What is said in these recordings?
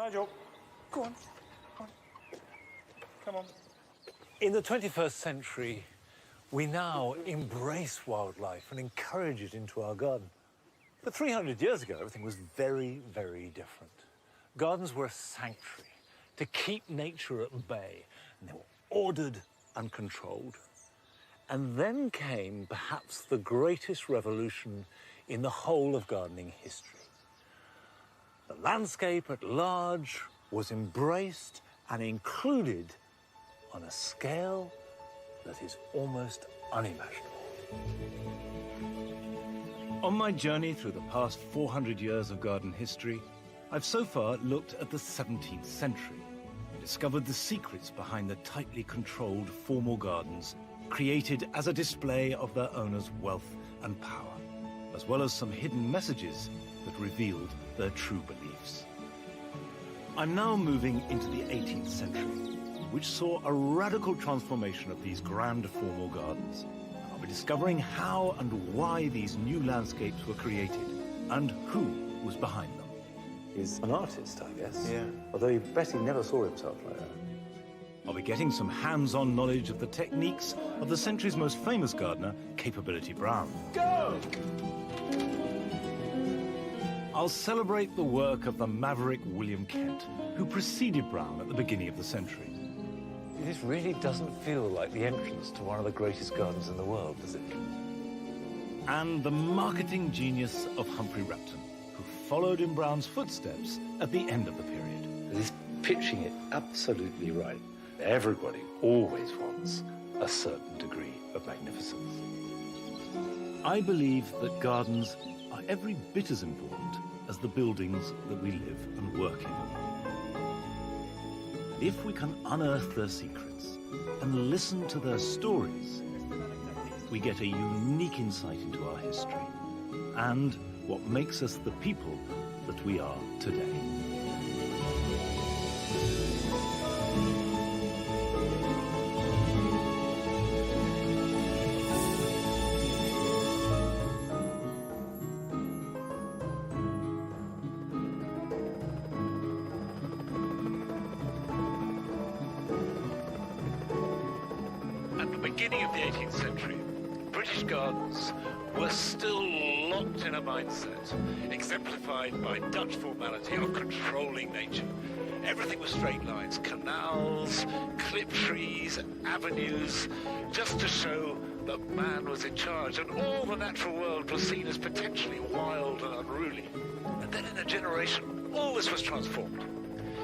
Nigel, go on. Come on. In the 21st century, we now embrace wildlife and encourage it into our garden. But 300 years ago, everything was very, very different. Gardens were a sanctuary to keep nature at bay, and they were ordered and controlled. And then came perhaps the greatest revolution in the whole of gardening history. The landscape at large was embraced and included on a scale that is almost unimaginable. On my journey through the past 400 years of garden history, I've so far looked at the 17th century and discovered the secrets behind the tightly controlled formal gardens created as a display of their owners' wealth and power, as well as some hidden messages that revealed their true beliefs. I'm now moving into the 18th century, which saw a radical transformation of these grand formal gardens. I'll be discovering how and why these new landscapes were created and who was behind them. He's an artist, I guess. Yeah. Although he bet he never saw himself like that. I'll be getting some hands-on knowledge of the techniques of the century's most famous gardener, Capability Brown. Go! I'll celebrate the work of the maverick William Kent, who preceded Brown at the beginning of the century. This really doesn't feel like the entrance to one of the greatest gardens in the world, does it? And the marketing genius of Humphrey Repton, who followed in Brown's footsteps at the end of the period. He's pitching it absolutely right. Everybody always wants a certain degree of magnificence. I believe that gardens are every bit as important as the buildings that we live and work in. And if we can unearth their secrets and listen to their stories, we get a unique insight into our history and what makes us the people that we are today. At the beginning of the 18th century, British gardens were still locked in a mindset, exemplified by Dutch formality of controlling nature. Everything was straight lines, canals, clipped trees, avenues, just to show that man was in charge, and all the natural world was seen as potentially wild and unruly. And then in a generation, all this was transformed,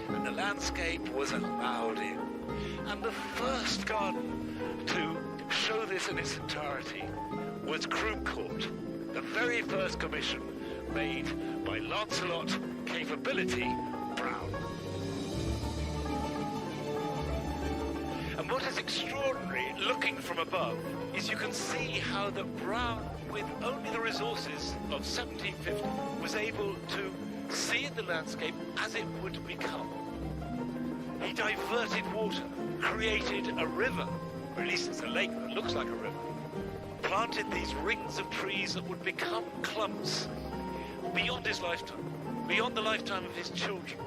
and the landscape was allowed in. And the first garden to show this in its entirety was Croom Court, the very first commission made by Lancelot Capability Brown. And what is extraordinary, looking from above, is you can see how the Brown, with only the resources of 1750, was able to see the landscape as it would become. He diverted water, created a river, or at least it's a lake that looks like a river, planted these rings of trees that would become clumps beyond his lifetime, beyond the lifetime of his children.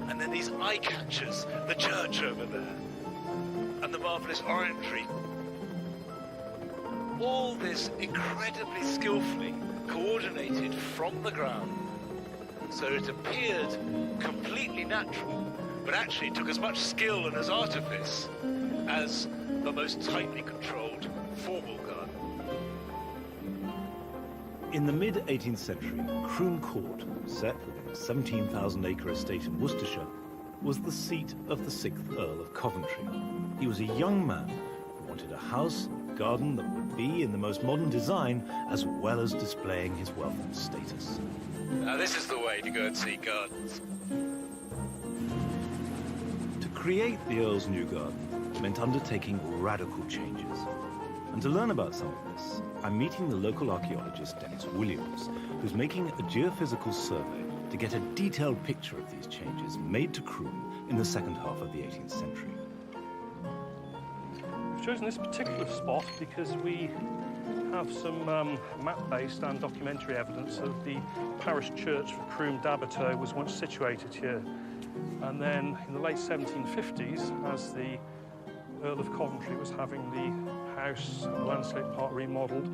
And then these eye catchers, the church over there, and the marvellous orangery. All this incredibly skillfully coordinated from the ground, so it appeared completely natural, but actually took as much skill and as artifice as the most tightly controlled formal garden. In the mid-18th century, Croom Court, set within a 17,000-acre estate in Worcestershire, was the seat of the 6th Earl of Coventry. He was a young man who wanted a house and garden that would be in the most modern design, as well as displaying his wealth and status. Now this is the way to go and see gardens. To create the Earl's new garden meant undertaking radical changes. And to learn about some of this, I'm meeting the local archaeologist Dennis Williams, who's making a geophysical survey to get a detailed picture of these changes made to Croom in the second half of the 18th century. We've chosen this particular spot because we have some map-based and documentary evidence that the parish church for Croom Dabertow was once situated here And then in the late 1750s, as the Earl of Coventry was having the house and the landscape part remodelled,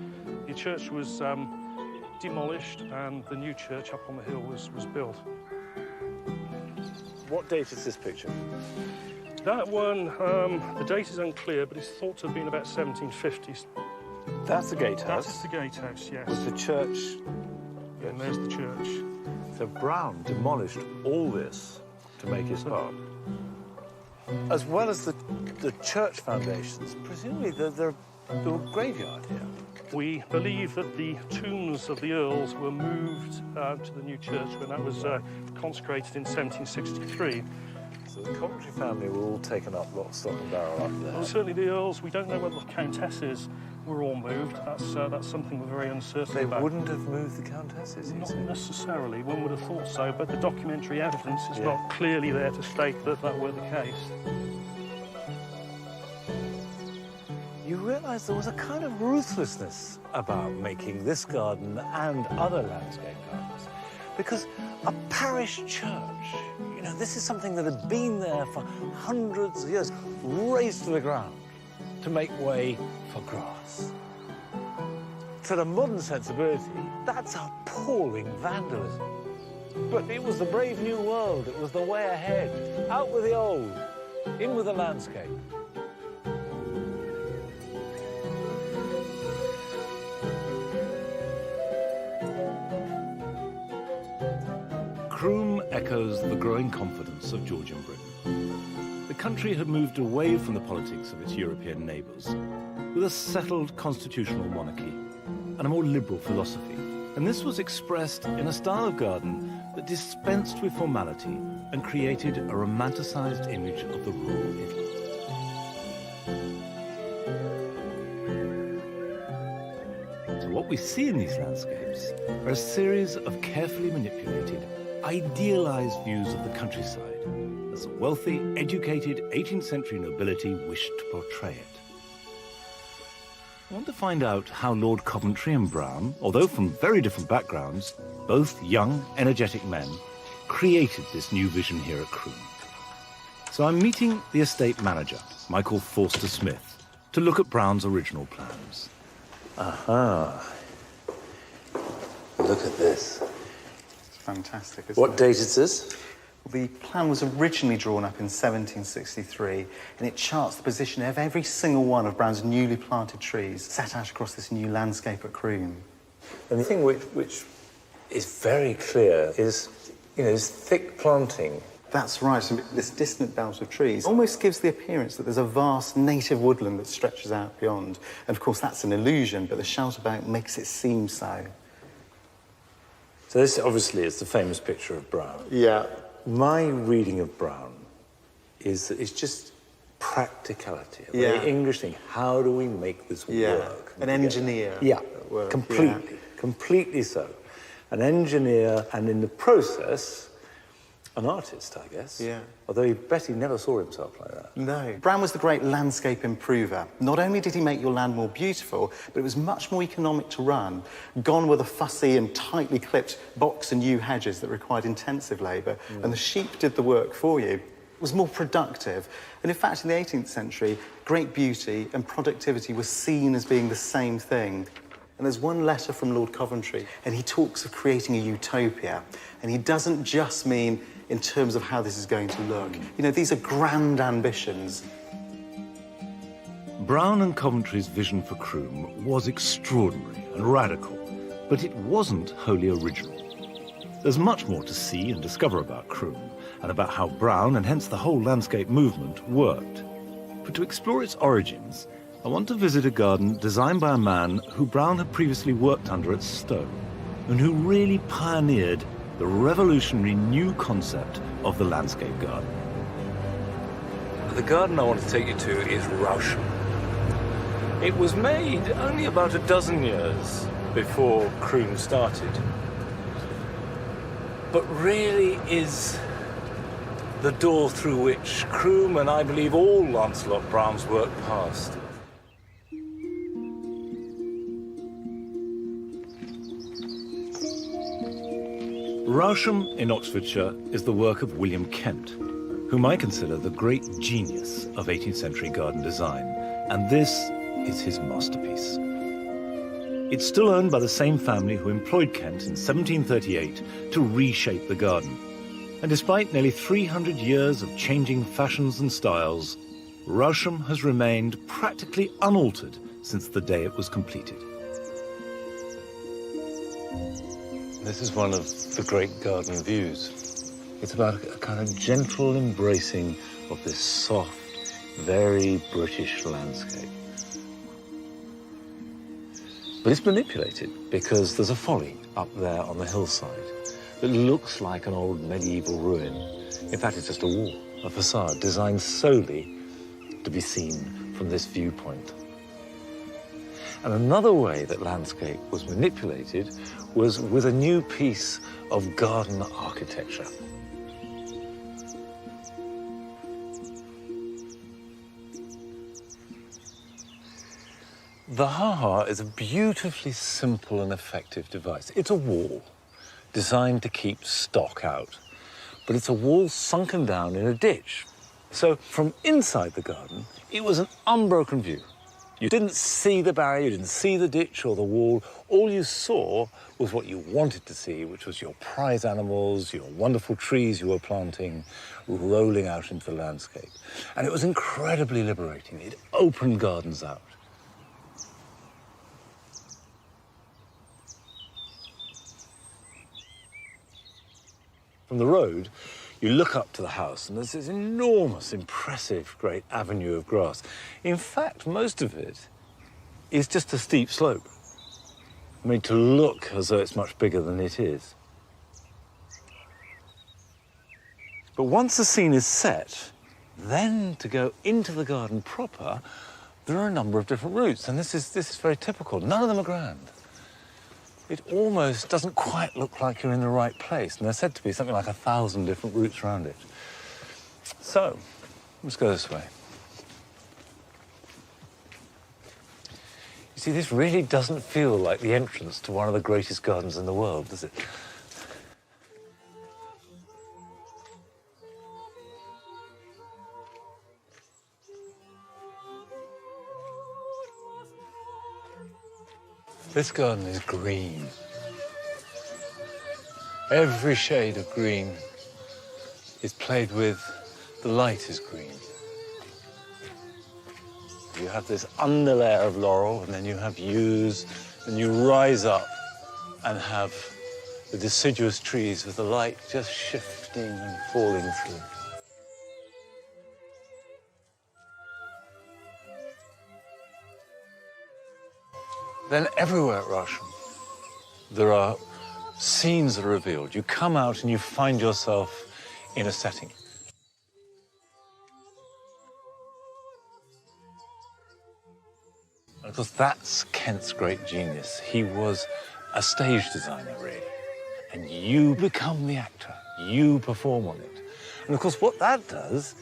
the church was demolished and the new church up on the hill was built. What date is this picture? That one, the date is unclear, but it's thought to have been about 1750s. That's the gatehouse. That's the gatehouse, yes. With the church. And there's the church. So Brown demolished all this to make his park. As well as the church foundations, presumably there were a graveyard here. We believe that the tombs of the earls were moved to the new church when that was consecrated in 1763. So the Coventry family were all taken up, lock, stock and barrel up there. Well, certainly the earls, we don't know whether the countesses were all moved. That's something we're very uncertain about. They wouldn't have moved the countesses, Not necessarily, one would have thought so, but the documentary evidence is not clearly there to state that that were the case. You realise there was a kind of ruthlessness about making this garden and other landscape gardens. Because a parish church, you know, this is something that had been there for hundreds of years, razed to the ground to make way for grass. To the modern sensibility, that's appalling vandalism. But it was the brave new world, it was the way ahead. Out with the old, in with the landscape. Croom echoes the growing confidence of Georgian Britain. The country had moved away from the politics of its European neighbours, with a settled constitutional monarchy and a more liberal philosophy. And this was expressed in a style of garden that dispensed with formality and created a romanticised image of the rural Italy. So what we see in these landscapes are a series of carefully manipulated, idealised views of the countryside as the wealthy, educated 18th century nobility wished to portray it. I want to find out how Lord Coventry and Brown, although from very different backgrounds, both young, energetic men, created this new vision here at Croom. So I'm meeting the estate manager, Michael Forster Smith, to look at Brown's original plans. Aha. Look at this. It's fantastic, isn't it? What date is this? The plan was originally drawn up in 1763, and it charts the position of every single one of Brown's newly planted trees set out across this new landscape at Croom. And the thing which is very clear is, you know, is thick planting. That's right, so this distant belt of trees almost gives the appearance that there's a vast native woodland that stretches out beyond. And of course, that's an illusion, but the shelter bank makes it seem so. So this obviously is the famous picture of Brown. Yeah. My reading of Brown is that it's just practicality, a very English thing. How do we make this work? An engineer. Yeah, work. completely so. An engineer, and in the process, an artist, I guess. Yeah. Although Betty never saw himself like that. No. Brown was the great landscape improver. Not only did he make your land more beautiful, but it was much more economic to run. Gone were the fussy and tightly clipped box and yew hedges that required intensive labour, and the sheep did the work for you. It was more productive. And in fact, in the 18th century, great beauty and productivity were seen as being the same thing. And there's one letter from Lord Coventry, and he talks of creating a utopia. And he doesn't just mean in terms of how this is going to look. You know, these are grand ambitions. Brown and Coventry's vision for Croom was extraordinary and radical, but it wasn't wholly original. There's much more to see and discover about Croom, and about how Brown, and hence the whole landscape movement, worked. But to explore its origins, I want to visit a garden designed by a man who Brown had previously worked under at Stowe, and who really pioneered the revolutionary new concept of the landscape garden. The garden I want to take you to is Rousham. It was made only about a dozen years before Croom started, but really is the door through which Croom, and I believe all Lancelot Brown's work, passed. Rousham in Oxfordshire is the work of William Kent, whom I consider the great genius of 18th century garden design, and this is his masterpiece. It's still owned by the same family who employed Kent in 1738 to reshape the garden. And despite nearly 300 years of changing fashions and styles, Rousham has remained practically unaltered since the day it was completed. This is one of the great garden views. It's about a kind of gentle embracing of this soft, very British landscape. But it's manipulated because there's a folly up there on the hillside that looks like an old medieval ruin. In fact, it's just a wall, a facade designed solely to be seen from this viewpoint. And another way that landscape was manipulated was with a new piece of garden architecture. The ha-ha is a beautifully simple and effective device. It's a wall designed to keep stock out, but it's a wall sunken down in a ditch. So from inside the garden, it was an unbroken view. You didn't see the barrier, you didn't see the ditch or the wall. All you saw was what you wanted to see, which was your prize animals, your wonderful trees you were planting, rolling out into the landscape. And it was incredibly liberating. It opened gardens out. From the road, you look up to the house, and there's this enormous, impressive, great avenue of grass. In fact, most of it is just a steep slope, made to look as though it's much bigger than it is. But once the scene is set, then to go into the garden proper, there are a number of different routes, and this is very typical. None of them are grand. It almost doesn't quite look like you're in the right place, and there's said to be something like 1,000 different routes around it. So, let's go this way. You see, this really doesn't feel like the entrance to one of the greatest gardens in the world, does it? This garden is green. Every shade of green is played with. The light is green. You have this underlayer of laurel, and then you have yews, and you rise up and have the deciduous trees with the light just shifting and falling through. Then everywhere at Rousham, there are scenes that are revealed. You come out and you find yourself in a setting. And of course, that's Kent's great genius. He was a stage designer, really. And you become the actor. You perform on it. And of course, what that does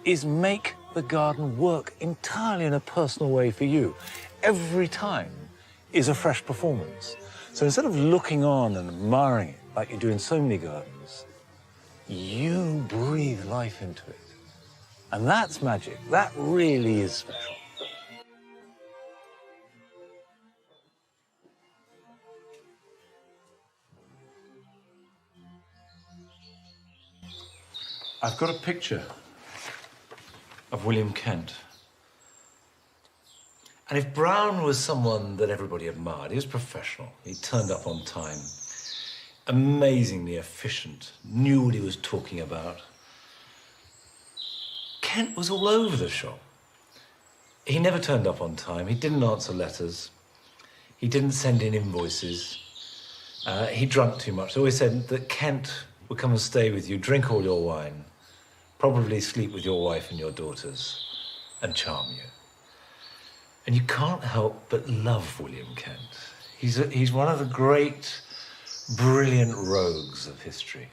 is make the garden work entirely in a personal way for you. Every time is a fresh performance. So instead of looking on and admiring it like you do in so many gardens, you breathe life into it. And that's magic. That really is special. I've got a picture of William Kent. And if Brown was someone that everybody admired, he was professional. He turned up on time, amazingly efficient, knew what he was talking about. Kent was all over the shop. He never turned up on time. He didn't answer letters. He didn't send in invoices. He drank too much. They always said that Kent would come and stay with you, drink all your wine, probably sleep with your wife and your daughters, and charm you. And you can't help but love William Kent. He's one of the great, brilliant rogues of history.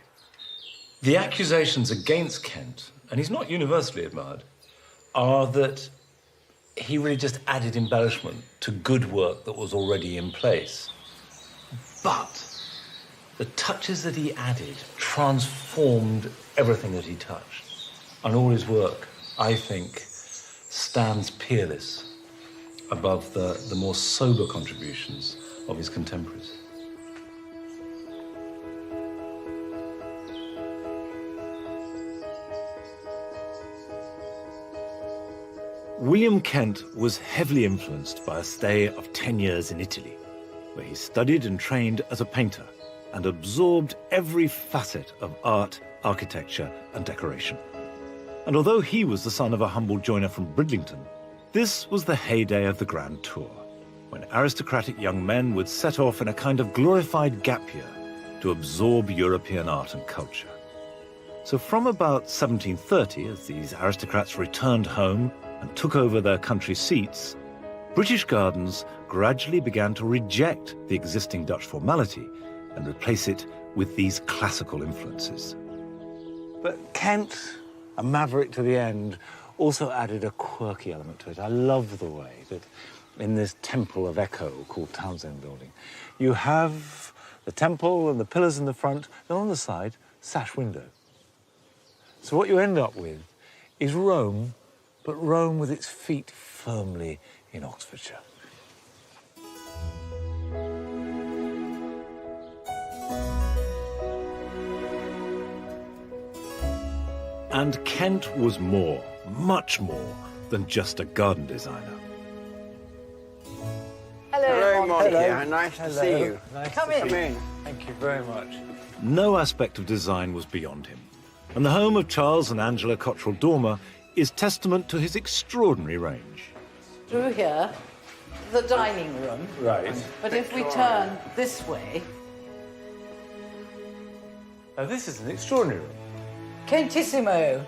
The accusations against Kent, and he's not universally admired, are that he really just added embellishment to good work that was already in place. But The touches that he added transformed everything that he touched. And all his work, I think, stands peerless above the more sober contributions of his contemporaries. William Kent was heavily influenced by a stay of 10 years in Italy, where he studied and trained as a painter and absorbed every facet of art, architecture, and decoration. And although he was the son of a humble joiner from Bridlington, this was the heyday of the Grand Tour, when aristocratic young men would set off in a kind of glorified gap year to absorb European art and culture. So from about 1730, as these aristocrats returned home and took over their country seats, British gardens gradually began to reject the existing Dutch formality and replace it with these classical influences. But Kent, a maverick to the end, also added a quirky element to it. I love the way that in this temple of echo called Townsend Building, you have the temple and the pillars in the front, and on the side, sash window. So what you end up with is Rome, but Rome with its feet firmly in Oxfordshire. And Kent was more, much more, than just a garden designer. Hello, Monty. Hello. Nice to see you. Nice Come in. Thank you very much. No aspect of design was beyond him. And the home of Charles and Angela Cottrell Dormer is testament to his extraordinary range. Through here, the dining room. Right. But if we turn this way, Now this is an extraordinary room. Kentissimo.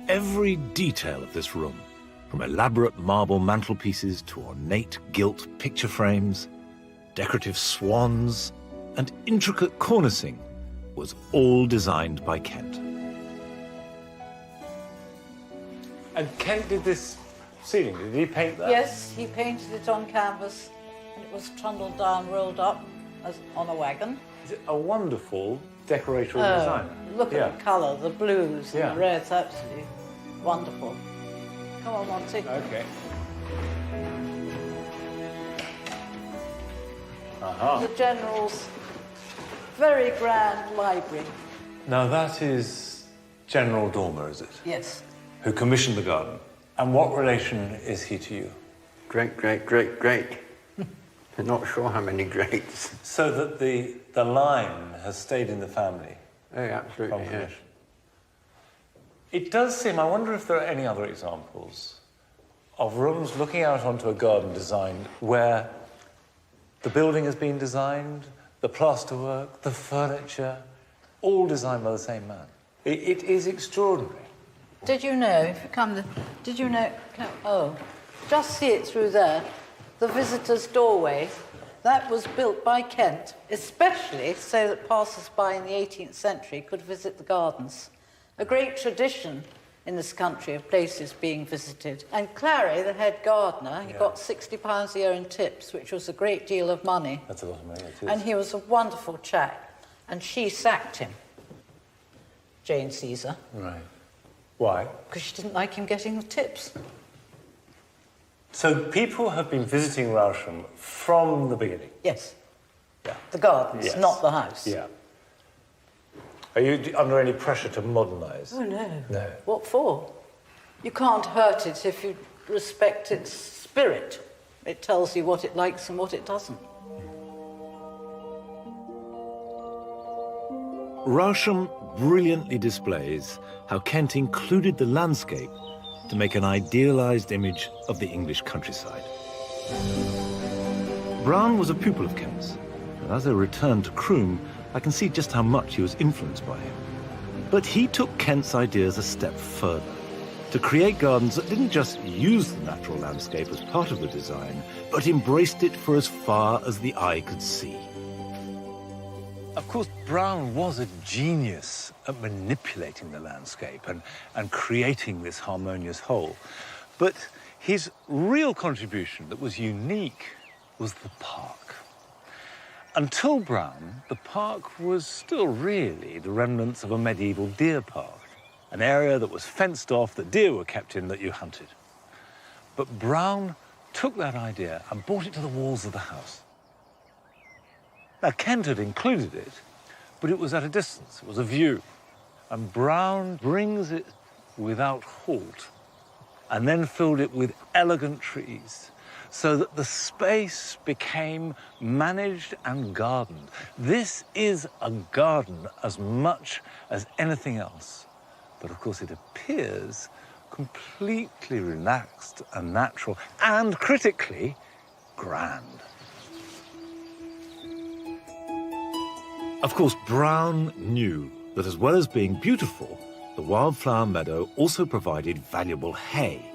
Every detail of this room, from elaborate marble mantelpieces to ornate gilt picture frames, decorative swans, and intricate cornicing, was all designed by Kent. And Kent did this ceiling, did he paint that? Yes, he painted it on canvas, and it was trundled down, rolled up as on a wagon. He's a wonderful decorator and designer. Look at the colour, the blues Yeah. and the reds, absolutely wonderful. Come on, Monty. Okay. The General's very grand library. Now that is General Dormer, is it? Yes. Who commissioned the garden. And what relation is he to you? Great, great, great, great. I'm not sure how many greats. So that the line has stayed in the family. Oh, absolutely, yes. It does seem, I wonder if there are any other examples of rooms looking out onto a garden designed where the building has been designed, the plasterwork, the furniture, all designed by the same man. It is extraordinary. Did you know, if you come, did you know, oh, just see it through there, the visitor's doorway, that was built by Kent, especially so that passers-by in the 18th century could visit the gardens. A great tradition in this country of places being visited. And Clary, the head gardener, he got £60 a year in tips, which was a great deal of money. That's a lot of money, it is. And he was a wonderful chap. And she sacked him, Jane Caesar. Right. Why? Because she didn't like him getting the tips. So people have been visiting Rousham from the beginning? Yes. Yeah. The gardens, Yes. not the house. Yeah. Are you under any pressure to modernise? Oh, no. No. What for? You can't hurt it if you respect its spirit. It tells you what it likes and what it doesn't. Rousham brilliantly displays how Kent included the landscape to make an idealised image of the English countryside. Brown was a pupil of Kent's, and as I return to Croom, I can see just how much he was influenced by him. But he took Kent's ideas a step further, to create gardens that didn't just use the natural landscape as part of the design, but embraced it for as far as the eye could see. Of course, Brown was a genius at manipulating the landscape and creating this harmonious whole. But his real contribution that was unique was the park. Until Brown, the park was still really the remnants of a medieval deer park, an area that was fenced off, that deer were kept in, that you hunted. But Brown took that idea and brought it to the walls of the house. Now, Kent had included it, but it was at a distance, it was a view. And Brown brings it without halt, and then filled it with elegant trees, so that the space became managed and gardened. This is a garden as much as anything else. But of course it appears completely relaxed and natural, and critically, grand. Of course, Brown knew that as well as being beautiful, the wildflower meadow also provided valuable hay.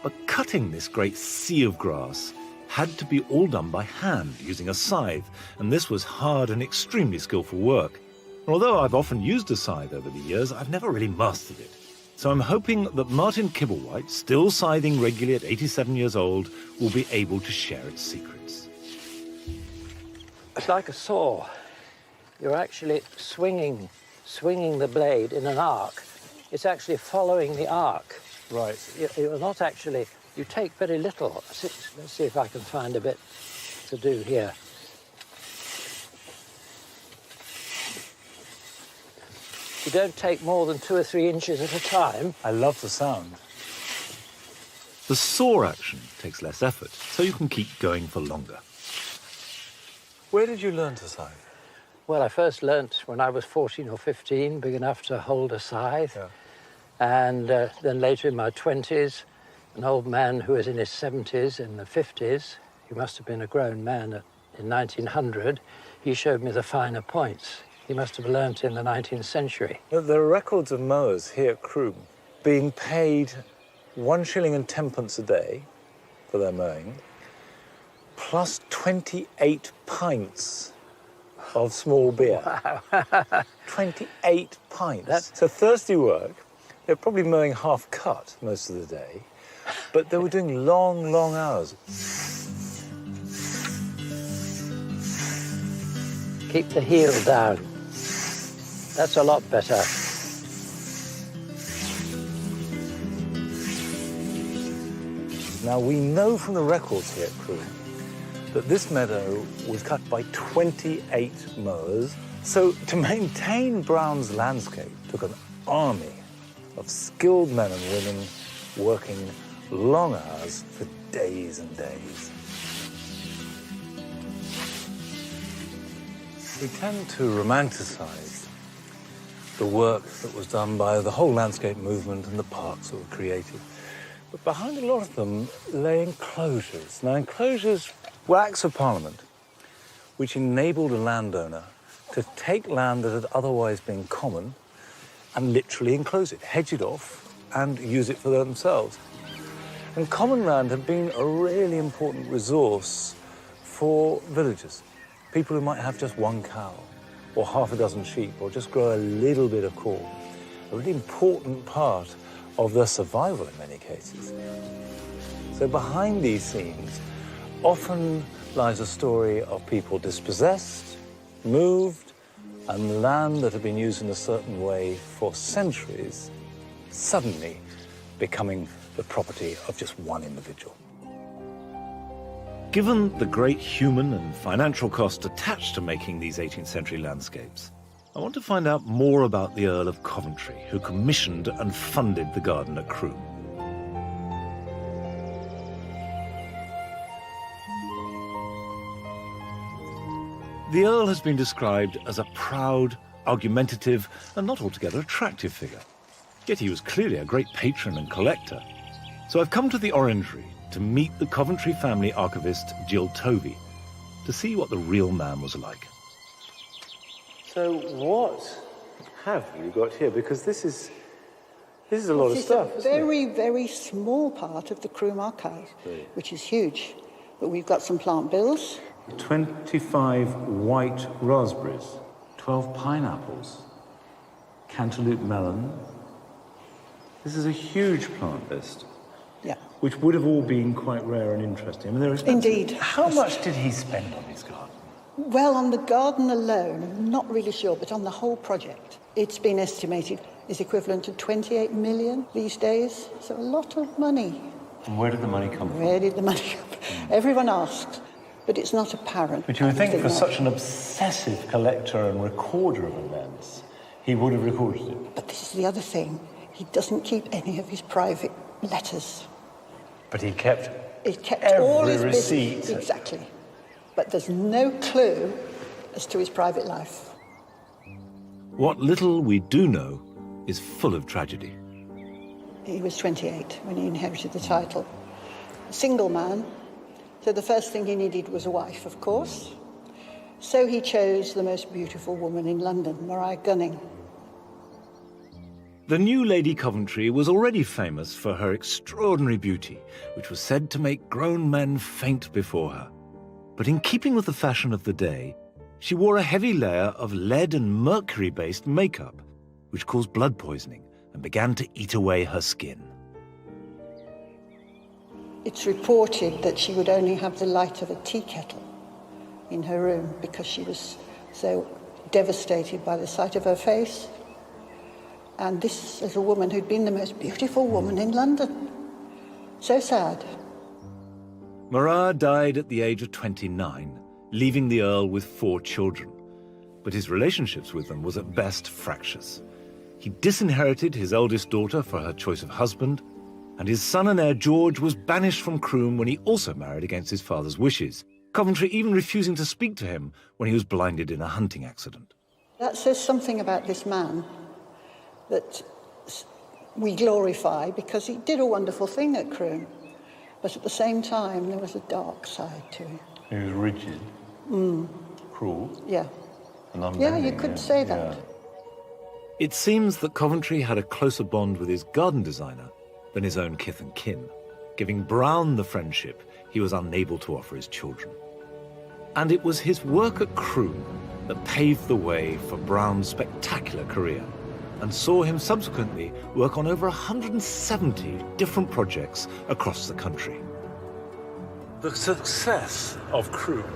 But cutting this great sea of grass had to be all done by hand, using a scythe, and this was hard and extremely skillful work. And although I've often used a scythe over the years, I've never really mastered it. So I'm hoping that Martin Kibblewhite, still scything regularly at 87 years old, will be able to share its secrets. It's like a saw. You're actually swinging the blade in an arc. It's actually following the arc. Right. You're not actually, you take very little. Let's see if I can find a bit to do here. You don't take more than 2 or 3 inches at a time. I love the sound. The saw action takes less effort, so you can keep going for longer. Where did you learn to scythe? Well, I first learnt when I was 14 or 15, big enough to hold a scythe. Yeah. And then later in my 20s, an old man who was in his 70s, in the 50s, he must have been a grown man in 1900, he showed me the finer points. He must have learnt in the 19th century. There are records of mowers here at Croom being paid 1 shilling and 10 a day for their mowing, plus 28 pints of small beer. Wow. 28 pints. So thirsty work. They're probably mowing half cut most of the day, but they were doing long, long hours. Keep the heel down. That's a lot better. Now, we know from the records here at Croom that this meadow was cut by 28 mowers. So to maintain Brown's landscape took an army of skilled men and women working long hours for days and days. We tend to romanticize the work that was done by the whole landscape movement and the parks that were created. But behind a lot of them lay enclosures. Now, enclosures were acts of parliament which enabled a landowner to take land that had otherwise been common and literally enclose it, hedge it off, and use it for themselves. And common land had been a really important resource for villagers. People who might have just 1 cow, or half a dozen sheep, or just grow a little bit of corn. A really important part of their survival in many cases. So behind these scenes often lies a story of people dispossessed, moved, and land that had been used in a certain way for centuries suddenly becoming the property of just one individual. Given the great human and financial cost attached to making these 18th century landscapes, I want to find out more about the Earl of Coventry, who commissioned and funded the garden at Croom. The Earl has been described as a proud, argumentative, and not altogether attractive figure. Yet he was clearly a great patron and collector. So I've come to the Orangery to meet the Coventry family archivist Jill Tovey to see what the real man was like. So what have you got here? Because this is a lot of stuff. It's a very, very small part of the Croom archive, which is huge. But we've got some plant bills. 25 white raspberries, 12 pineapples, cantaloupe melon. This is a huge plant list. Yeah. Which would have all been quite rare and interesting. I mean, they're expensive. Indeed. How much did he spend on his garden? Well, on the garden alone, I'm not really sure, but on the whole project, it's been estimated is equivalent to 28 million these days. So a lot of money. And where did the money come from? Where did the money come from? Everyone asks, but it's not apparent. But you would think for such an obsessive collector and recorder of events, he would have recorded it. But this is the other thing. He doesn't keep any of his private letters. But he kept all his receipt. business. Exactly. But there's no clue as to his private life. What little we do know is full of tragedy. He was 28 when he inherited the title. A single man, so the first thing he needed was a wife, of course. So he chose the most beautiful woman in London, Maria Gunning. The new Lady Coventry was already famous for her extraordinary beauty, which was said to make grown men faint before her. But in keeping with the fashion of the day, she wore a heavy layer of lead and mercury-based makeup, which caused blood poisoning and began to eat away her skin. It's reported that she would only have the light of a tea kettle in her room because she was so devastated by the sight of her face. And this is a woman who'd been the most beautiful woman in London. So sad. Marat died at the age of 29, leaving the Earl with 4 children. But his relationships with them was at best fractious. He disinherited his eldest daughter for her choice of husband, and his son and heir George was banished from Croom when he also married against his father's wishes, Coventry even refusing to speak to him when he was blinded in a hunting accident. That says something about this man that we glorify because he did a wonderful thing at Croom, but at the same time there was a dark side to him. He was rigid, cruel, Yeah. and unbending. Yeah, you could say that. It seems that Coventry had a closer bond with his garden designer than his own kith and kin, giving Brown the friendship he was unable to offer his children. And it was his work at Croom that paved the way for Brown's spectacular career, and saw him subsequently work on over 170 different projects across the country. The success of Croom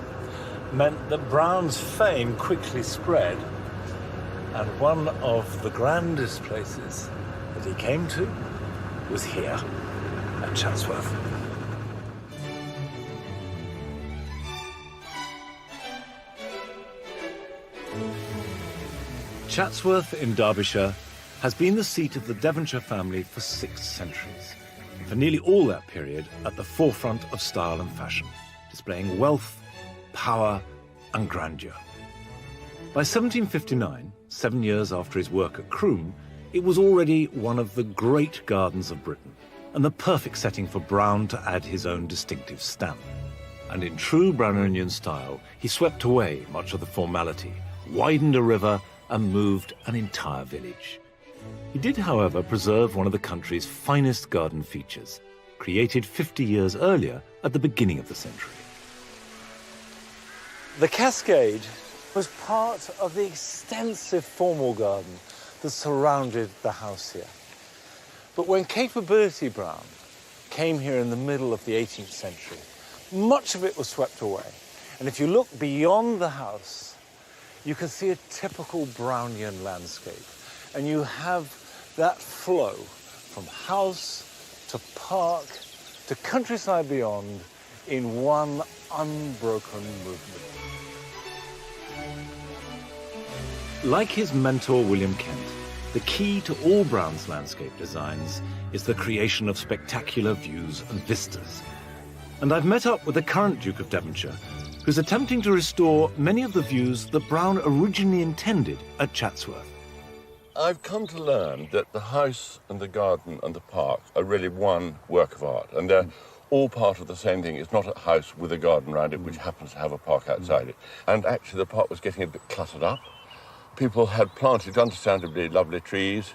meant that Brown's fame quickly spread, and one of the grandest places that he came to was here at Chatsworth. Chatsworth in Derbyshire has been the seat of the Devonshire family for 6 centuries, and for nearly all that period at the forefront of style and fashion, displaying wealth, power, and grandeur. By 1759, 7 years after his work at Croom, it was already one of the great gardens of Britain, and the perfect setting for Brown to add his own distinctive stamp. And in true Brownonian style, he swept away much of the formality, widened a river, and moved an entire village. He did, however, preserve one of the country's finest garden features, created 50 years earlier at the beginning of the century. The cascade was part of the extensive formal garden that surrounded the house here. But when Capability Brown came here in the middle of the 18th century, much of it was swept away. And if you look beyond the house, you can see a typical Brownian landscape. And you have that flow from house to park to countryside beyond in one unbroken movement. Like his mentor, William Kent, the key to all Brown's landscape designs is the creation of spectacular views and vistas. And I've met up with the current Duke of Devonshire, who's attempting to restore many of the views that Brown originally intended at Chatsworth. I've come to learn that the house and the garden and the park are really one work of art, and they're all part of the same thing. It's not a house with a garden around it, which happens to have a park outside it. And actually the park was getting a bit cluttered up. People had planted understandably lovely trees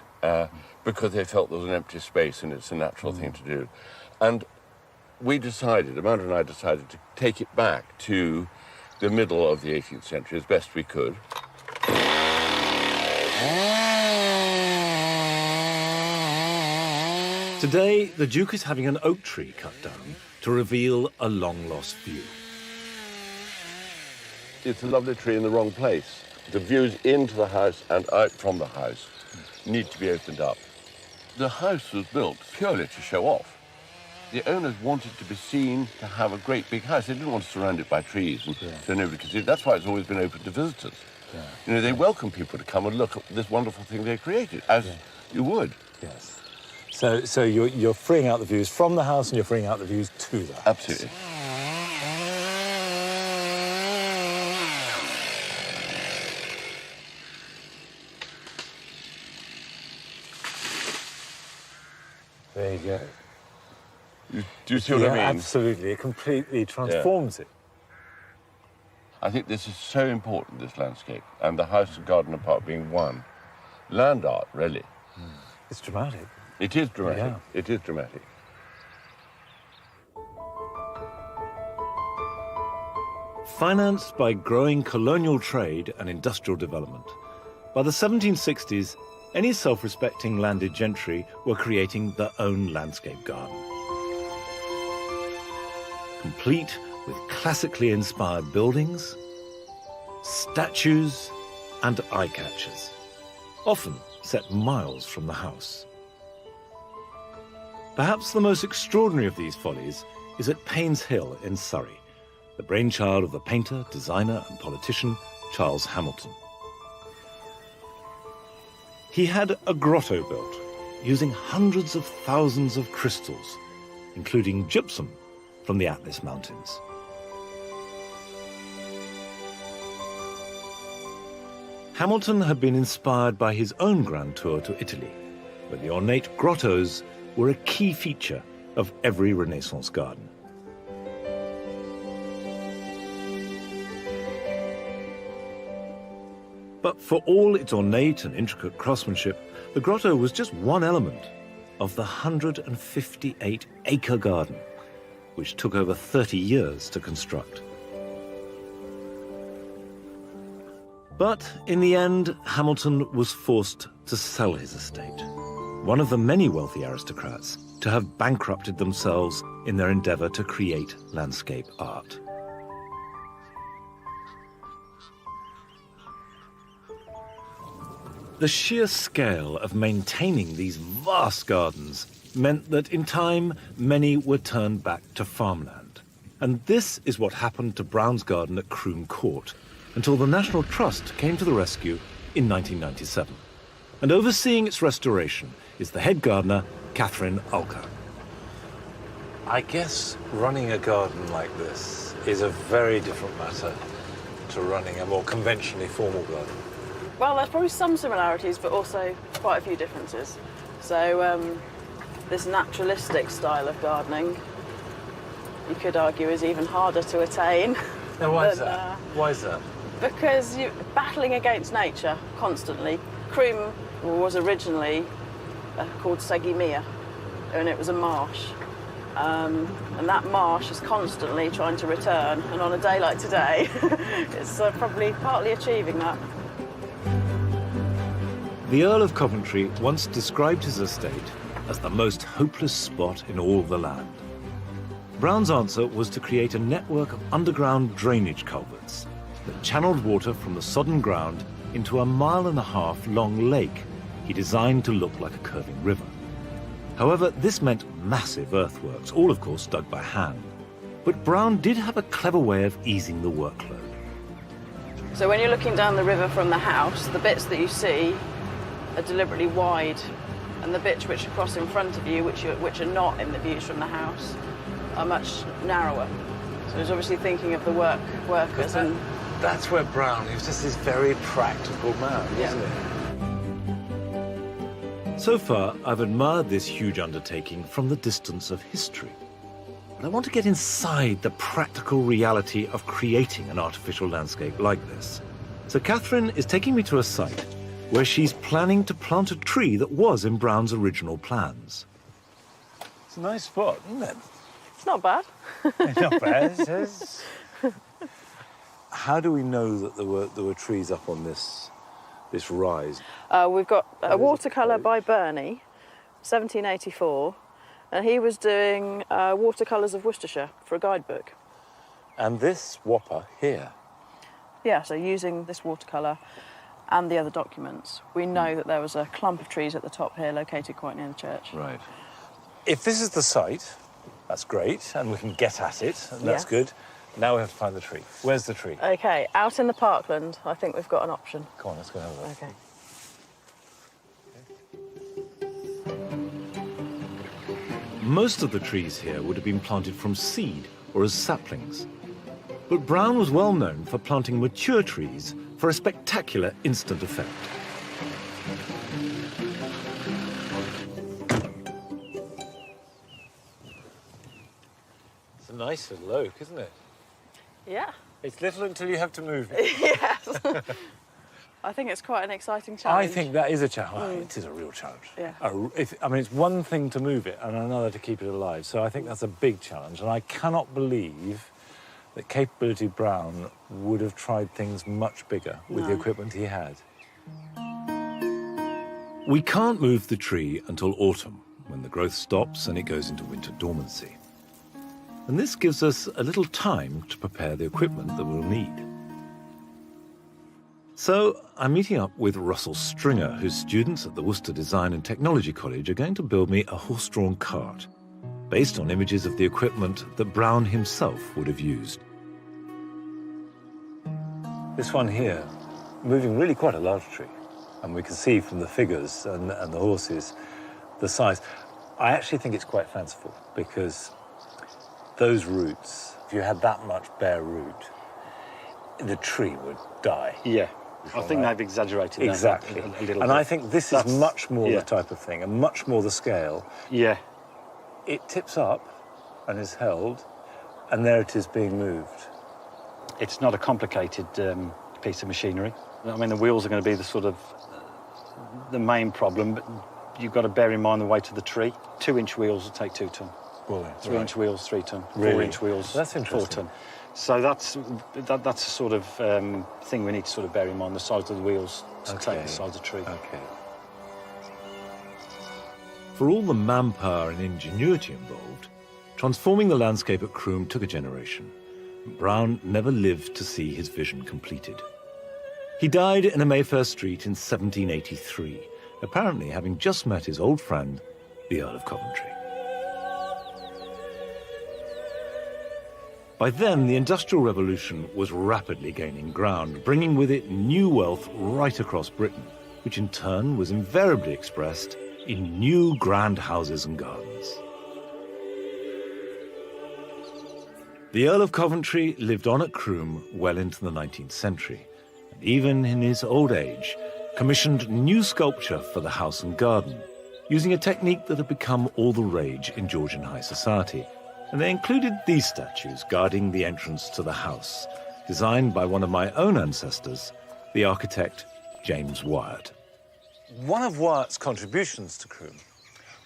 because they felt there was an empty space, and it's a natural thing to do. And we decided, Amanda and I decided, to take it back to the middle of the 18th century as best we could. Today, the Duke is having an oak tree cut down to reveal a long-lost view. it's a lovely tree in the wrong place. The views into the house and out from the house need to be opened up. The house was built purely to show off. The owners wanted to be seen to have a great big house. They didn't want to surround it by trees and so nobody could see it. That's why it's always been open to visitors. Yeah. You know, they welcome people to come and look at this wonderful thing they created, as you would. Yes. So you're freeing out the views from the house and you're freeing out the views to the house. Absolutely. There you go. Do you see what I mean? Absolutely. It completely transforms it. I think this is so important, this landscape, and the house and garden and park being one. Land art, really. It's dramatic. It is dramatic. Yeah. It is dramatic. Financed by growing colonial trade and industrial development, by the 1760s, any self-respecting landed gentry were creating their own landscape garden. Complete with classically inspired buildings, statues, and eye-catchers, often set miles from the house. Perhaps the most extraordinary of these follies is at Paynes Hill in Surrey, the brainchild of the painter, designer, and politician Charles Hamilton. He had a grotto built using hundreds of thousands of crystals, including gypsum from the Atlas Mountains. Hamilton had been inspired by his own grand tour to Italy, where the ornate grottos were a key feature of every Renaissance garden. But for all its ornate and intricate craftsmanship, the grotto was just one element of the 158-acre garden, which took over 30 years to construct. But in the end, Hamilton was forced to sell his estate, one of the many wealthy aristocrats to have bankrupted themselves in their endeavor to create landscape art. The sheer scale of maintaining these vast gardens meant that in time, many were turned back to farmland. And this is what happened to Brown's garden at Croom Court, until the National Trust came to the rescue in 1997. And overseeing its restoration is the head gardener, Catherine Ulker. I guess running a garden like this is a very different matter to running a more conventionally formal garden. Well, there's probably some similarities, but also quite a few differences. So this naturalistic style of gardening, you could argue, is even harder to attain. Now, why is that? Why is that? Because you're battling against nature constantly. Croom was originally called Segimia, and it was a marsh. And that marsh is constantly trying to return, and on a day like today, it's probably partly achieving that. The Earl of Coventry once described his estate as the most hopeless spot in all the land. Brown's answer was to create a network of underground drainage culverts that channeled water from the sodden ground into a 1.5 mile long lake he designed to look like a curving river. However, this meant massive earthworks, all of course dug by hand. But Brown did have a clever way of easing the workload. So when you're looking down the river from the house, the bits that you see are deliberately wide, and the bits which cross in front of you, which are not in the views from the house, are much narrower. So he's obviously thinking of the workers. And that's where Brown, he was just this very practical man, wasn't he? So far, I've admired this huge undertaking from the distance of history. But I want to get inside the practical reality of creating an artificial landscape like this. So Catherine is taking me to a site where she's planning to plant a tree that was in Brown's original plans. It's a nice spot, isn't it? it's not bad. Not bad. How do we know that there were trees up on this rise? We've got a watercolour by Burney, 1784, and he was doing watercolours of Worcestershire for a guidebook. And this whopper here? Yeah, so using this watercolour and the other documents, we know that there was a clump of trees at the top here located quite near the church. Right. If this is the site, that's great, and we can get at it, and that's Yeah. good. Now we have to find the tree. Where's the tree? OK, out in the parkland, I think we've got an option. Come on, let's go have a look. OK. Most of the trees here would have been planted from seed or as saplings. But Brown was well known for planting mature trees for a spectacular instant effect. It's a nice little oak, isn't it? Yeah. It's little until you have to move it. Yes. I think it's quite an exciting challenge. I think that is a challenge. It is a real challenge. Yeah. I mean, it's one thing to move it and another to keep it alive. So I think that's a big challenge. And I cannot believe that Capability Brown would have tried things much bigger with the equipment he had. We can't move the tree until autumn, when the growth stops and it goes into winter dormancy. And this gives us a little time to prepare the equipment that we'll need. So I'm meeting up with Russell Stringer, whose students at the Worcester Design and Technology College are going to build me a horse-drawn cart, based on images of the equipment that Brown himself would have used. This one here, moving really quite a large tree. And we can see from the figures and the horses, the size. I actually think it's quite fanciful, because those roots, if you had that much bare root, the tree would die. Yeah. I think they've exaggerated that exactly. a little bit. And I think this is much more the type of thing, and much more the scale. Yeah. It tips up and is held, and there it is being moved. It's not a complicated piece of machinery. I mean, the wheels are going to be the sort of the main problem, but you've got to bear in mind the weight of the tree. 2-inch wheels will take 2 ton. Well, 3-inch wheels, 3 ton. Really? 4-inch wheels, That's 4 interesting. ton. So that's a sort of thing we need to sort of bear in mind, the size of the wheels to take the size of the tree. Okay. For all the manpower and ingenuity involved, transforming the landscape at Croom took a generation. Brown never lived to see his vision completed. He died in a Mayfair street in 1783, apparently having just met his old friend, the Earl of Coventry. By then, the Industrial Revolution was rapidly gaining ground, bringing with it new wealth right across Britain, which in turn was invariably expressed in new grand houses and gardens. The Earl of Coventry lived on at Croom well into the 19th century, and even in his old age, commissioned new sculpture for the house and garden, using a technique that had become all the rage in Georgian high society. And they included these statues guarding the entrance to the house, designed by one of my own ancestors, the architect James Wyatt. One of Wyatt's contributions to Croom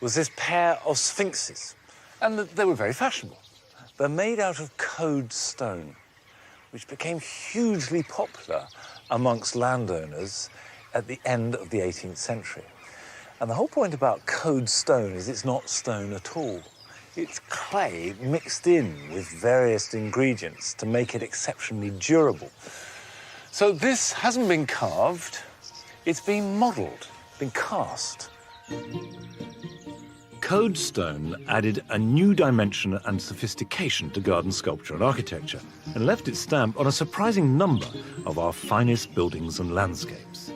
was this pair of sphinxes, and they were very fashionable. They're made out of code stone, which became hugely popular amongst landowners at the end of the 18th century. And the whole point about code stone is it's not stone at all. It's clay mixed in with various ingredients to make it exceptionally durable. So this hasn't been carved, it's been modelled, been cast. Code stone added a new dimension and sophistication to garden sculpture and architecture, and left its stamp on a surprising number of our finest buildings and landscapes.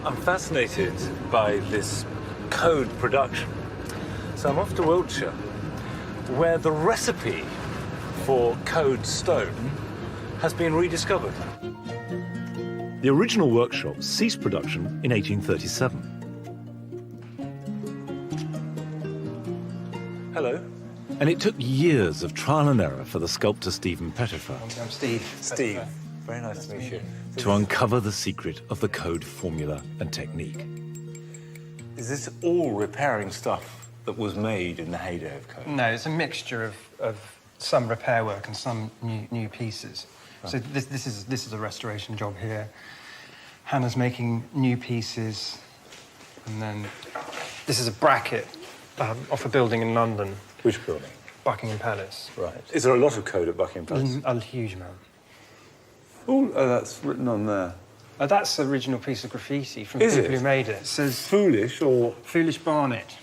I'm fascinated by this code production. So I'm off to Wiltshire, where the recipe for code stone has been rediscovered. The original workshop ceased production in 1837. Hello. And it took years of trial and error for the sculptor Stephen Pettifer I'm Steve. Steve. Very nice to meet you. to uncover the secret of the code formula and technique. Is this all repairing stuff that was made in the heyday of code? No, it's a mixture of some repair work and some new pieces. Right. So this is a restoration job here. Hannah's making new pieces, and then this is a bracket off a building in London. Which building? Buckingham Palace. Right. Is there a lot of code at Buckingham Palace? A huge amount. Oh, that's written on there. That's the original piece of graffiti from Is people it? who made it. It says Foolish or... Foolish Barnet.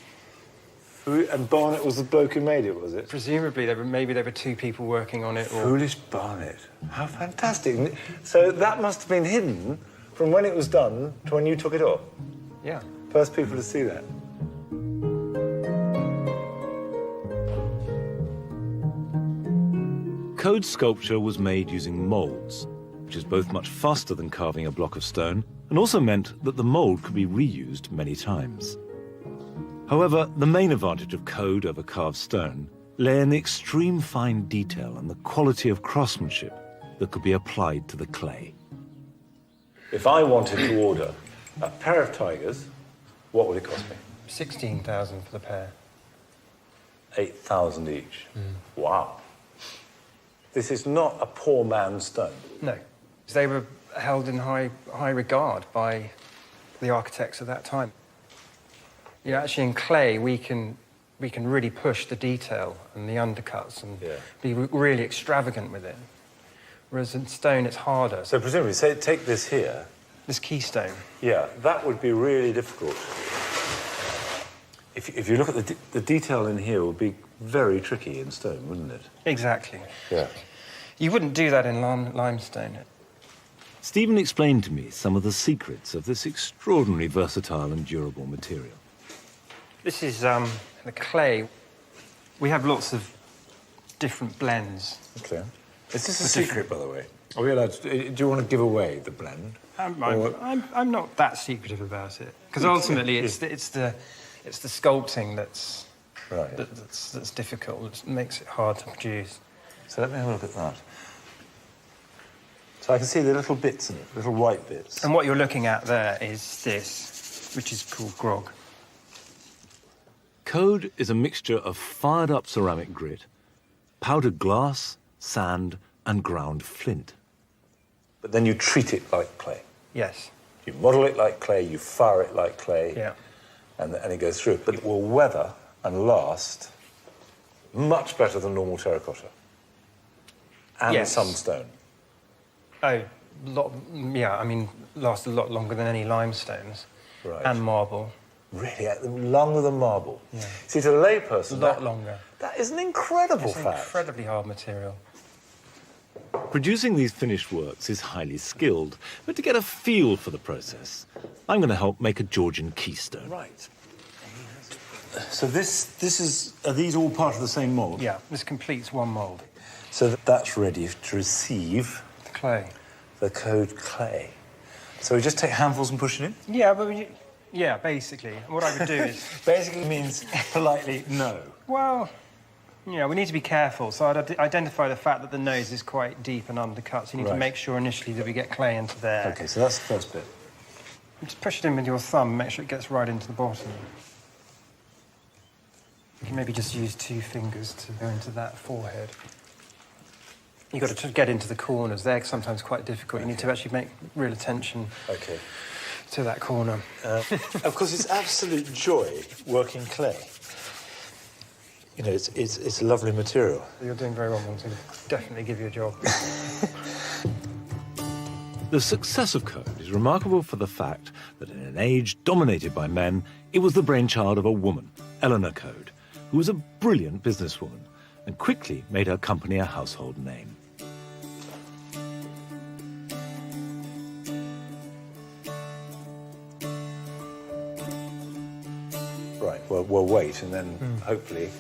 And Barnet was the bloke who made it, was it? Presumably, maybe there were two people working on it. Or... Foolish Barnet. How fantastic. So that must have been hidden from when it was done to when you took it off? Yeah. First people to see that. Code sculpture was made using moulds, which is both much faster than carving a block of stone and also meant that the mould could be reused many times. However, the main advantage of code over carved stone lay in the extreme fine detail and the quality of craftsmanship that could be applied to the clay. If I wanted to order a pair of tigers, what would it cost me? 16,000 for the pair. 8,000 each. Wow. This is not a poor man's stone. No. They were held in high regard by the architects of that time. You know, actually in clay, we can really push the detail and the undercuts and be really extravagant with it. Whereas in stone, it's harder. So presumably, say, take this here. This keystone. Yeah, that would be really difficult. If you look at the detail in here, would be very tricky in stone, wouldn't it? Exactly. Yeah. You wouldn't do that in limestone. Stephen explained to me some of the secrets of this extraordinarily versatile and durable material. This is the clay. We have lots of different blends. Okay. Is this a secret, by the way? Are we allowed to, do you want to give away the blend? I'm not that secretive about it, because ultimately it's the sculpting that's that's difficult. That makes it hard to produce. So let me have a look at that. So I can see the little bits in it, little white bits. And what you're looking at there is this, which is called grog. Code is a mixture of fired-up ceramic grit, powdered glass, sand, and ground flint. But then you treat it like clay. Yes. You model it like clay, you fire it like clay, yeah, and it goes through. But it will weather and last much better than normal terracotta. And some stone. Oh, yeah, I mean, lasts a lot longer than any limestones. Right. And marble. Really? Longer than marble? Yeah. See, to a layperson... A lot longer. That is an incredible fact. It's an incredibly hard material. Producing these finished works is highly skilled, but to get a feel for the process, I'm going to help make a Georgian keystone. Right. So this is... Are these all part of the same mould? Yeah, this completes one mould. So that's ready to receive... The clay. The code clay. So we just take handfuls and push it in? Yeah, but yeah, basically. What I would do is... Basically means politely no. Well, yeah, we need to be careful. So I'd identify the fact that the nose is quite deep and undercut, so you need to make sure initially that we get clay into there. OK, so that's the first bit. Just push it in with your thumb, make sure it gets right into the bottom. You can maybe just use 2 fingers to go into that forehead. You've got to get into the corners. They're sometimes quite difficult. You need to actually make real attention to that corner. Of course, it's absolute joy working clay. You know, it's a lovely material. You're doing very well, Monty. Definitely give you a job. The success of code is remarkable for the fact that in an age dominated by men, it was the brainchild of a woman, Eleanor Code, who was a brilliant businesswoman and quickly made her company a household name. Right, well, we'll wait, and then hopefully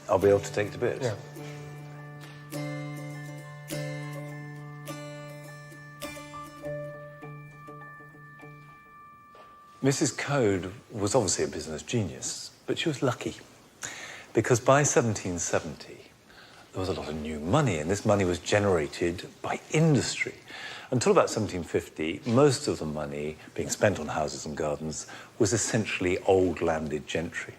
I'll be able to take it to bits. Yeah. Mrs. Code was obviously a business genius, but she was lucky. Because by 1770, there was a lot of new money, and this money was generated by industry. Until about 1750, most of the money being spent on houses and gardens was essentially old landed gentry.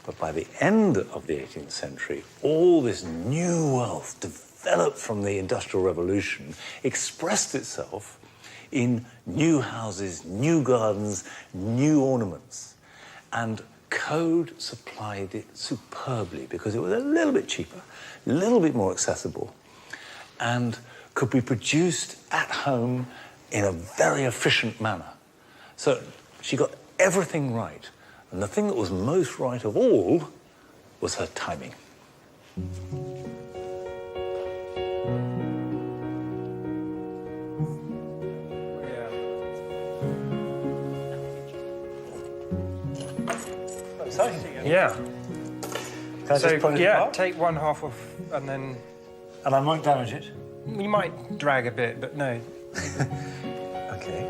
But by the end of the 18th century, all this new wealth developed from the Industrial Revolution expressed itself in new houses, new gardens, new ornaments. And Code supplied it superbly because it was a little bit cheaper, a little bit more accessible, and could be produced at home in a very efficient manner. So she got everything right. And the thing that was most right of all was her timing. Yeah. Can I So, just put it yeah, apart? take one half off and then... And I won't damage it? You might drag a bit, but no. Okay.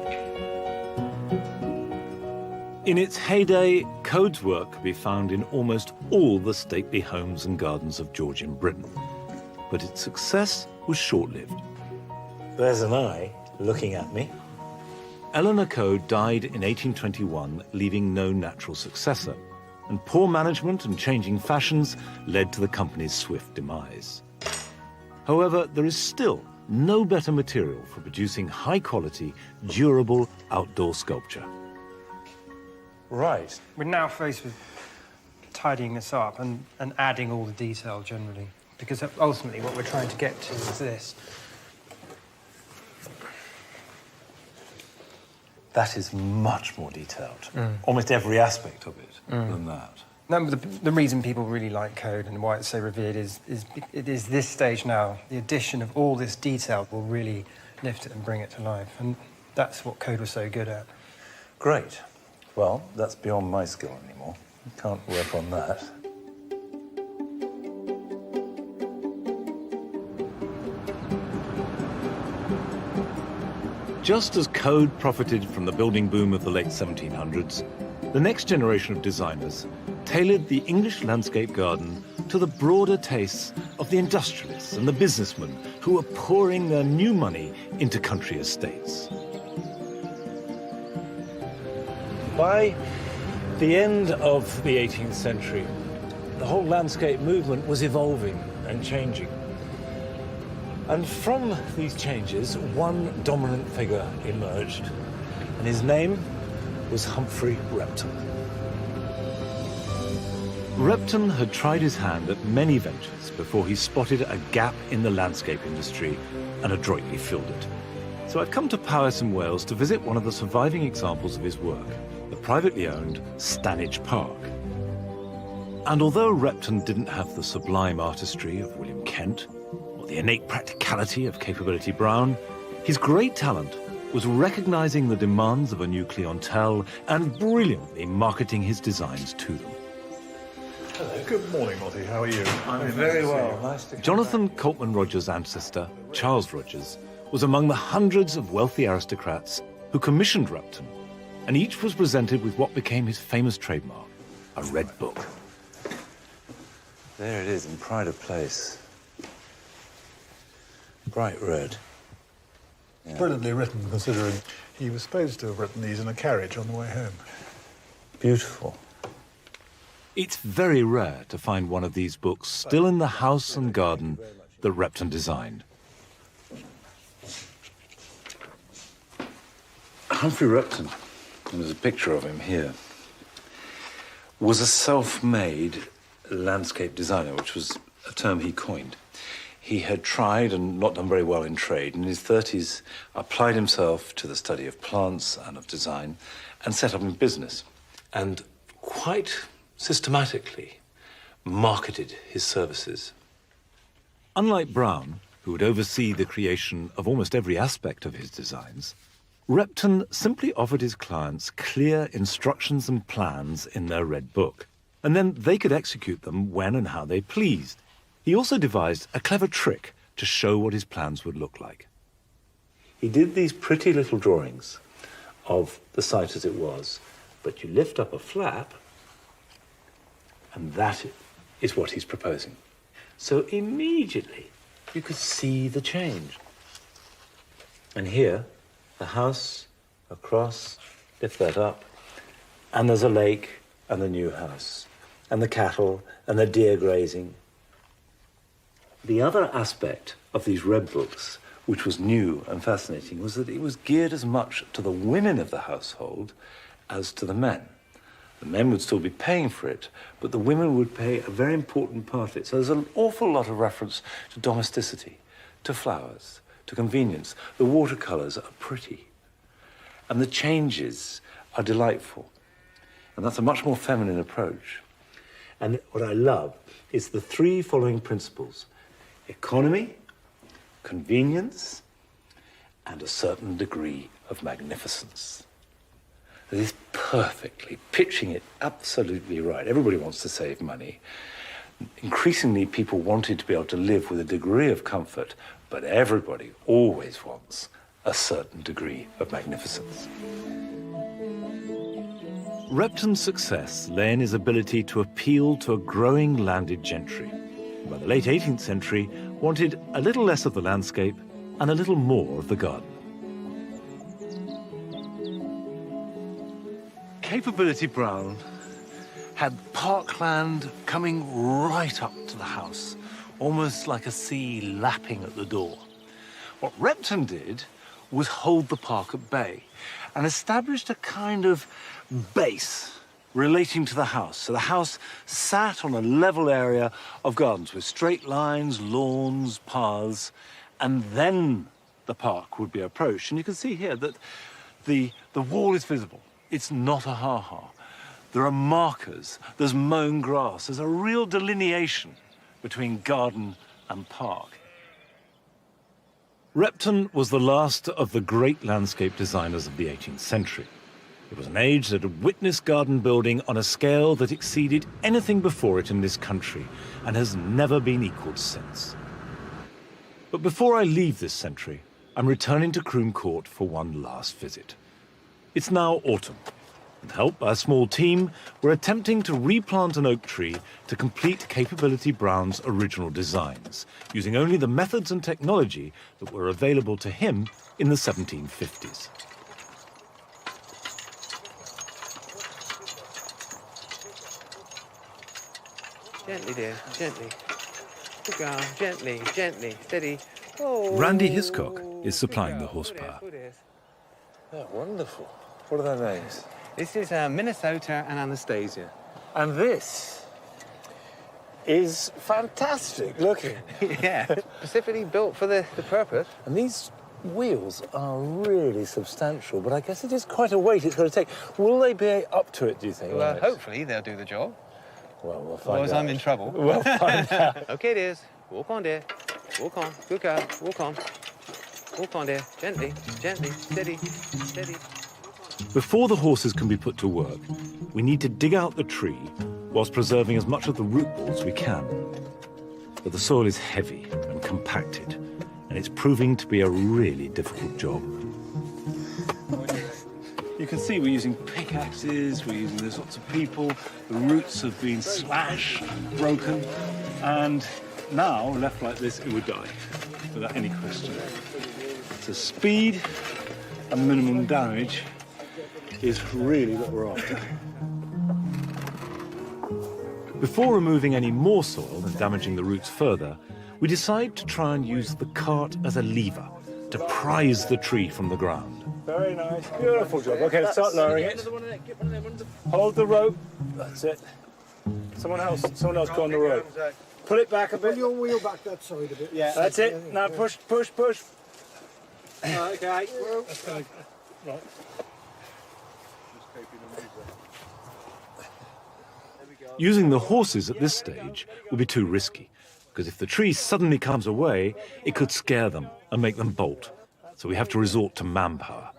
In its heyday, Code's work could be found in almost all the stately homes and gardens of Georgian Britain. But its success was short-lived. There's an eye looking at me. Eleanor Code died in 1821, leaving no natural successor, and poor management and changing fashions led to the company's swift demise. However, there is still no better material for producing high-quality, durable outdoor sculpture. Right. We're now faced with tidying this up and adding all the detail generally, because ultimately what we're trying to get to is this. That is much more detailed. Almost every aspect of it than that. No, but the reason people really like Code and why it's so revered is it is this stage now. The addition of all this detail will really lift it and bring it to life. And that's what Code was so good at. Great. Well, that's beyond my skill anymore. Can't work on that. Just as Code profited from the building boom of the late 1700s, the next generation of designers tailored the English landscape garden to the broader tastes of the industrialists and the businessmen who were pouring their new money into country estates. By the end of the 18th century, the whole landscape movement was evolving and changing. And from these changes, one dominant figure emerged, and his name was Humphrey Repton. Repton had tried his hand at many ventures before he spotted a gap in the landscape industry and adroitly filled it. So I've come to Powys in Wales to visit one of the surviving examples of his work, the privately owned Stanage Park. And although Repton didn't have the sublime artistry of William Kent, or the innate practicality of Capability Brown, his great talent was recognizing the demands of a new clientele and brilliantly marketing his designs to them. Hello. Good morning, Monty. How are you? I'm very well. Nice to come Jonathan Coltman Rogers' ancestor, Charles Rogers, was among the hundreds of wealthy aristocrats who commissioned Repton, and each was presented with what became his famous trademark, a red book. There it is in pride of place. Bright red. Yeah. Brilliantly written, considering he was supposed to have written these in a carriage on the way home. Beautiful. It's very rare to find one of these books still in the house and garden that Repton designed. Humphrey Repton, and there's a picture of him here, was a self-made landscape designer, which was a term he coined. He had tried and not done very well in trade. In his 30s, applied himself to the study of plants and of design and set up in business. And quite systematically marketed his services. Unlike Brown, who would oversee the creation of almost every aspect of his designs, Repton simply offered his clients clear instructions and plans in their red book, and then they could execute them when and how they pleased. He also devised a clever trick to show what his plans would look like. He did these pretty little drawings of the site as it was, but you lift up a flap, and that is what he's proposing. So immediately you could see the change. And here, the house, across, lift that up, and there's a lake and the new house, and the cattle and the deer grazing. The other aspect of these red books, which was new and fascinating, was that it was geared as much to the women of the household as to the men. The men would still be paying for it, but the women would pay a very important part of it. So there's an awful lot of reference to domesticity, to flowers, to convenience. The watercolours are pretty, and the changes are delightful. And that's a much more feminine approach. And what I love is the three following principles: economy, convenience, and a certain degree of magnificence. It is perfectly pitching it absolutely right. Everybody wants to save money. Increasingly, people wanted to be able to live with a degree of comfort, but everybody always wants a certain degree of magnificence. Repton's success lay in his ability to appeal to a growing landed gentry, who by the late 18th century wanted a little less of the landscape and a little more of the garden. Capability Brown had parkland coming right up to the house, almost like a sea lapping at the door. What Repton did was hold the park at bay and established a kind of base relating to the house. So the house sat on a level area of gardens with straight lines, lawns, paths, and then the park would be approached. And you can see here that the wall is visible. It's not a ha-ha. There are markers, there's mown grass, there's a real delineation between garden and park. Repton was the last of the great landscape designers of the 18th century. It was an age that had witnessed garden building on a scale that exceeded anything before it in this country and has never been equalled since. But before I leave this century, I'm returning to Croom Court for one last visit. It's now autumn, and helped by a small team, we're attempting to replant an oak tree to complete Capability Brown's original designs, using only the methods and technology that were available to him in the 1750s. Gently, dear, gently. Good girl, gently, gently, steady. Oh. Randy Hiscock is supplying the horsepower. Oh, wonderful. What are their names? This is Minnesota and Anastasia. And this is fantastic looking. Yeah, specifically built for the purpose. And these wheels are really substantial, but I guess it is quite a weight it's going to take. Will they be up to it, do you think? Well, hopefully they'll do the job. Well, we'll find Otherwise out. I'm in trouble. We'll find out. Okay, dears. Walk on, dear. Walk on. Good girl. Walk on. Walk on, dear. Gently, gently, steady, steady. Before the horses can be put to work, we need to dig out the tree whilst preserving as much of the root ball as we can. But the soil is heavy and compacted, and it's proving to be a really difficult job. You can see we're using pickaxes, there's lots of people, the roots have been slashed, broken, and now, left like this, it would die, without any question. So speed and minimum damage is really what we're after. Before removing any more soil and damaging the roots further, we decide to try and use the cart as a lever to prise the tree from the ground. Very nice, beautiful job. Okay, let's start lowering it. Hold the rope, that's it. Someone else go on the rope. Pull it back a bit. Pull your wheel back that side a bit. Yeah, that's it. Now push, push, push. Okay. Right. Using the horses at this stage would be too risky, because if the tree suddenly comes away, it could scare them and make them bolt. So we have to resort to manpower.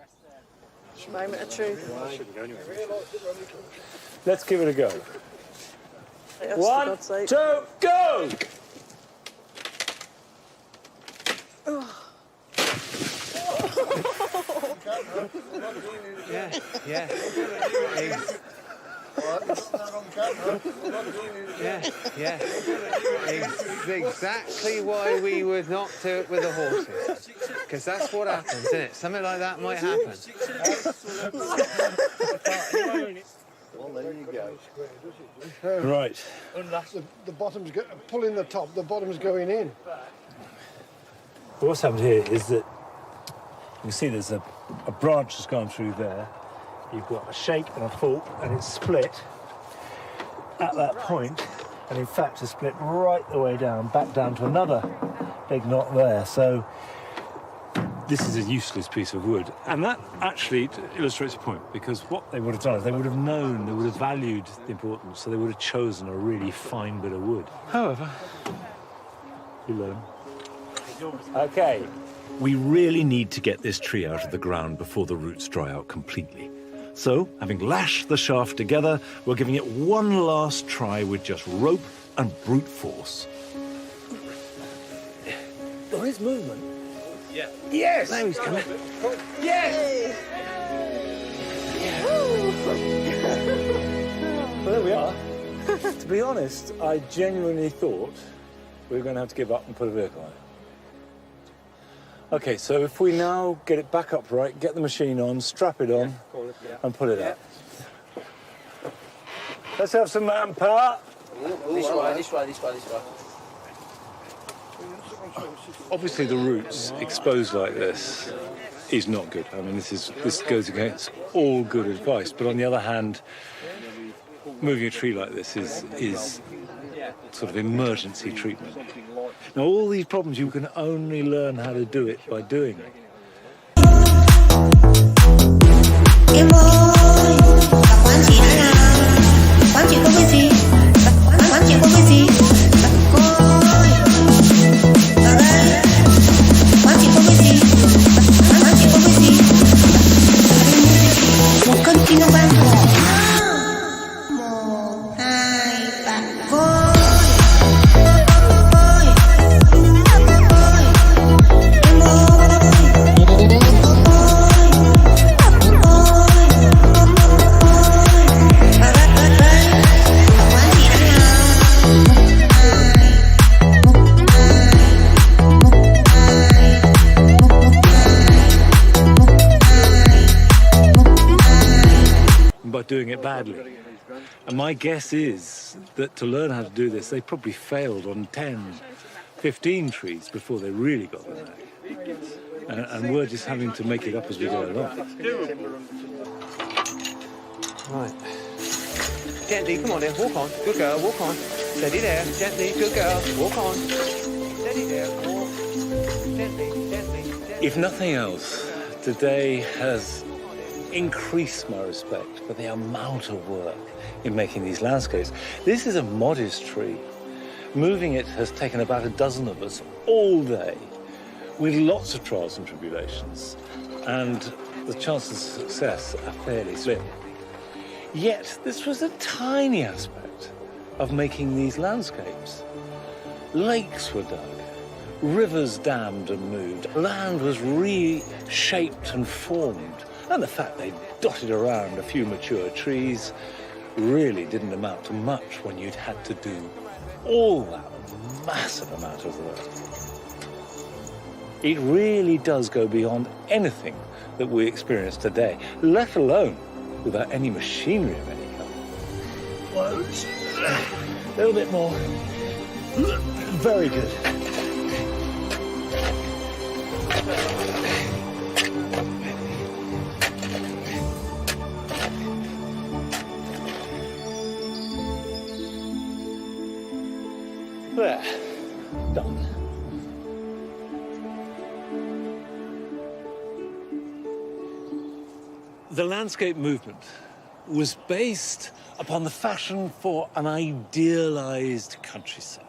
Moment of truth. Let's give it a go. Yes, 1, 2, go! Yeah, yeah. Yeah. It's exactly why we would not do it with the horses. Because that's what happens, isn't it? Something like that might happen. Well, there you go. Right. The bottom's pulling the top, the bottom's going in. What's happened here is that you can see there's a branch that's gone through there, you've got a shake and a fork, and it's split at that point, and in fact it's split right the way down, back down to another big knot there. So this is a useless piece of wood, and that actually illustrates a point, because what they would have done is they would have known, they would have valued the importance, so they would have chosen a really fine bit of wood. However, you learn. Okay. We really need to get this tree out of the ground before the roots dry out completely. So, having lashed the shaft together, we're giving it one last try with just rope and brute force. There is movement. Yeah. Yes! Now he's coming. Yes! Well, there we are. To be honest, I genuinely thought we were going to have to give up and put a vehicle on it. OK, so if we now get it back upright, get the machine on, strap it on, and pull it out. Let's have some manpower. This way, this way, this way, this way. Obviously, the roots exposed like this is not good. I mean, this goes against all good advice. But on the other hand, moving a tree like this is sort of emergency treatment. Now, all these problems, you can only learn how to do it by doing it. Doing it badly. And my guess is that to learn how to do this, they probably failed on 10, 15 trees before they really got the knack. And we're just having to make it up as we go along. Right. Gently, come on then, walk on. Good girl, walk on. Steady there, gently, good girl, walk on. Steady there, walk. Gently, gently, gently. If nothing else, today has increased my respect for the amount of work in making these landscapes. This is a modest tree. Moving it has taken about a dozen of us all day, with lots of trials and tribulations, and the chances of success are fairly slim. Yet, this was a tiny aspect of making these landscapes. Lakes were dug, rivers dammed and moved, land was reshaped and formed, and the fact they dotted around a few mature trees really didn't amount to much when you'd had to do all that massive amount of work. It really does go beyond anything that we experience today, let alone without any machinery of any kind. A little bit more. Very good. There, done. The landscape movement was based upon the fashion for an idealized countryside.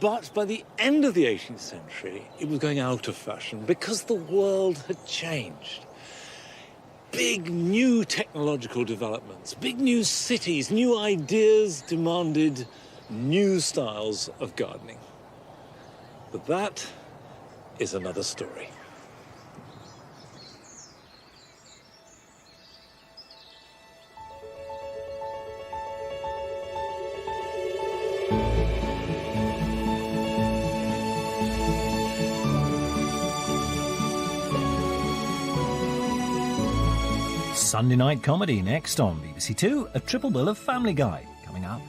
But by the end of the 18th century, it was going out of fashion because the world had changed. Big new technological developments, big new cities, new ideas demanded new styles of gardening. But that is another story. Sunday night comedy next on BBC Two, a triple bill of Family Guy coming up.